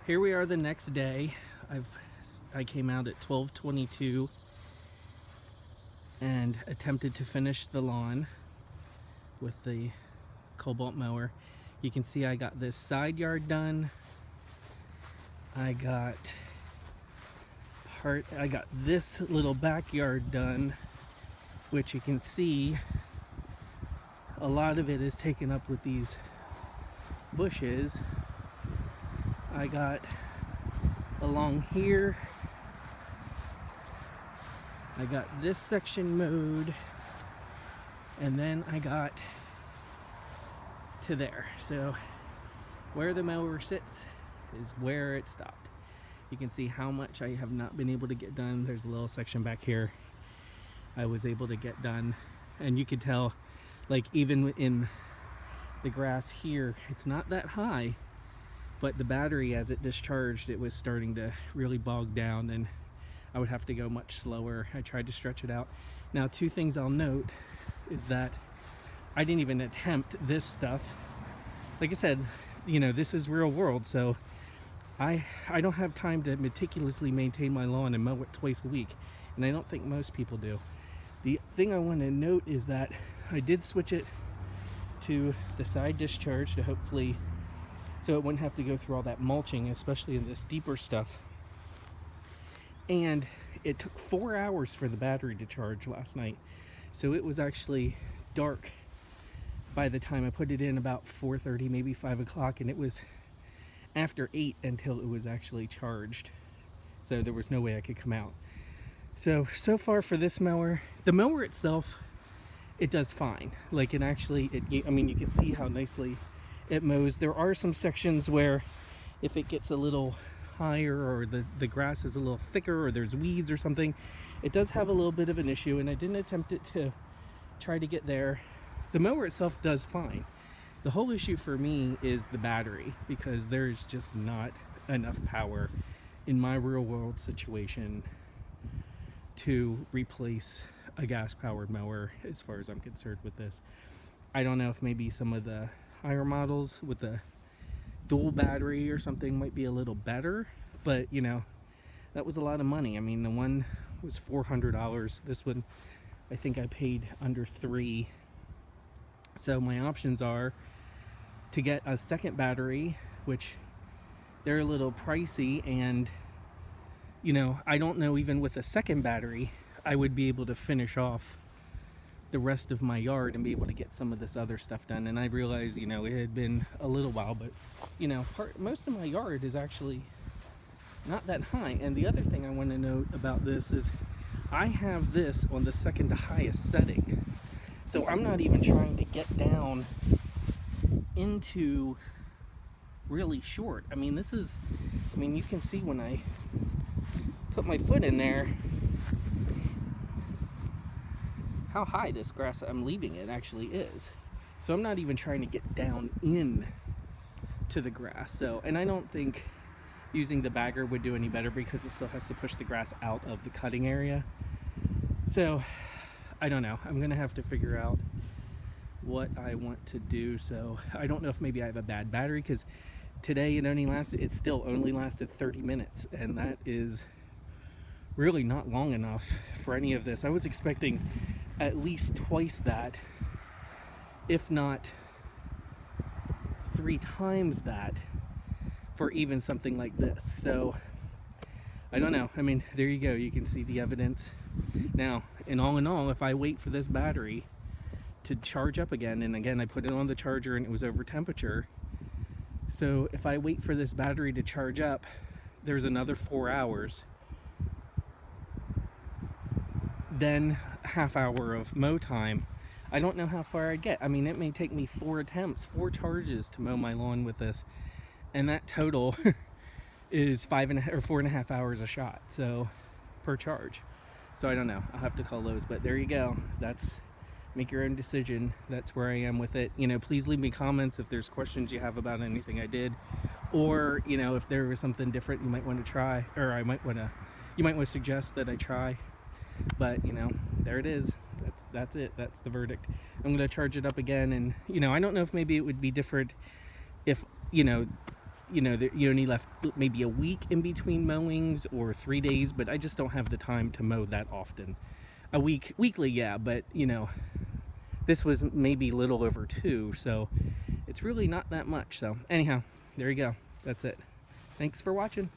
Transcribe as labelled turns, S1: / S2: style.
S1: Here we are the next day. I came out at 12:22 and attempted to finish the lawn with the Kobalt mower. You can see I got this side yard done. I got this little backyard done, which you can see a lot of it is taken up with these bushes. I got along here, I got this section mowed, and then I got to there. So where the mower sits is where it stopped. You can see how much I have not been able to get done. There's a little section back here I was able to get done, and you could tell, like, even in the grass here, it's not that high, but the battery, as it discharged, it was starting to really bog down, and I would have to go much slower. I tried to stretch it out. Now, two things I'll note is that I didn't even attempt this stuff. Like I said, you know, this is real world, so I don't have time to meticulously maintain my lawn and mow it twice a week, and I don't think most people do. The thing I want to note is that I did switch it to the side discharge to hopefully, so it wouldn't have to go through all that mulching, especially in this deeper stuff. And it took 4 hours for the battery to charge last night, so it was actually dark by the time I put it in, about 4:30, maybe 5 o'clock, and it was after 8 until it was actually charged, so there was no way I could come out. So far for this mower, the mower itself, it does fine. Like, it actually, I mean, you can see how nicely it mows. There are some sections where if it gets a little higher, or the grass is a little thicker, or there's weeds or something, it does have a little bit of an issue, and I didn't attempt it to try to get there. The mower itself does fine. The whole issue for me is the battery, because there's just not enough power in my real world situation to replace a gas powered mower, as far as I'm concerned with this. I don't know if maybe some of the higher models with the dual battery or something might be a little better, but you know, that was a lot of money. I mean, the one was $400. This one, I think I paid under $3. So my options are to get a second battery, which they're a little pricey, and you know, I don't know, even with a second battery I would be able to finish off the rest of my yard and be able to get some of this other stuff done. And I realized, you know, it had been a little while, but you know, most of my yard is actually not that high. And the other thing I want to note about this is I have this on the second to highest setting, so I'm not even trying to get down into really short. I mean, this is, I mean, you can see when I put my foot in there how high this grass I'm leaving it actually is. So I'm not even trying to get down in to the grass. So, and I don't think using the bagger would do any better, because it still has to push the grass out of the cutting area. So I don't know, I'm gonna have to figure out what I want to do. So I don't know if maybe I have a bad battery, because today it still only lasted 30 minutes, and that is really not long enough for any of this. I was expecting at least twice that, if not 3 times that, for even something like this. So I don't know. I mean, there you go, you can see the evidence. Now, in all, if I wait for this battery to charge up again, and again I put it on the charger and it was over temperature, so if I wait for this battery to charge up, there's another 4 hours, then half hour of mow time. I don't know how far I get. I mean, it may take me 4 attempts, 4 charges to mow my lawn with this, and that total is 4.5 hours a shot, so per charge. So I don't know, I'll have to call Lowe's, but there you go. That's, make your own decision. That's where I am with it. You know, please leave me comments if there's questions you have about anything I did, or you know, if there was something different you might want to try, or you might want to suggest that I try. But you know, there it is. That's it. That's the verdict. I'm going to charge it up again, and you know, I don't know if maybe it would be different if, you know, you know, you only left maybe a week in between mowings or 3 days, but I just don't have the time to mow that often. A week, weekly, yeah, but you know, this was maybe a little over 2, so it's really not that much. So anyhow, there you go. That's it. Thanks for watching.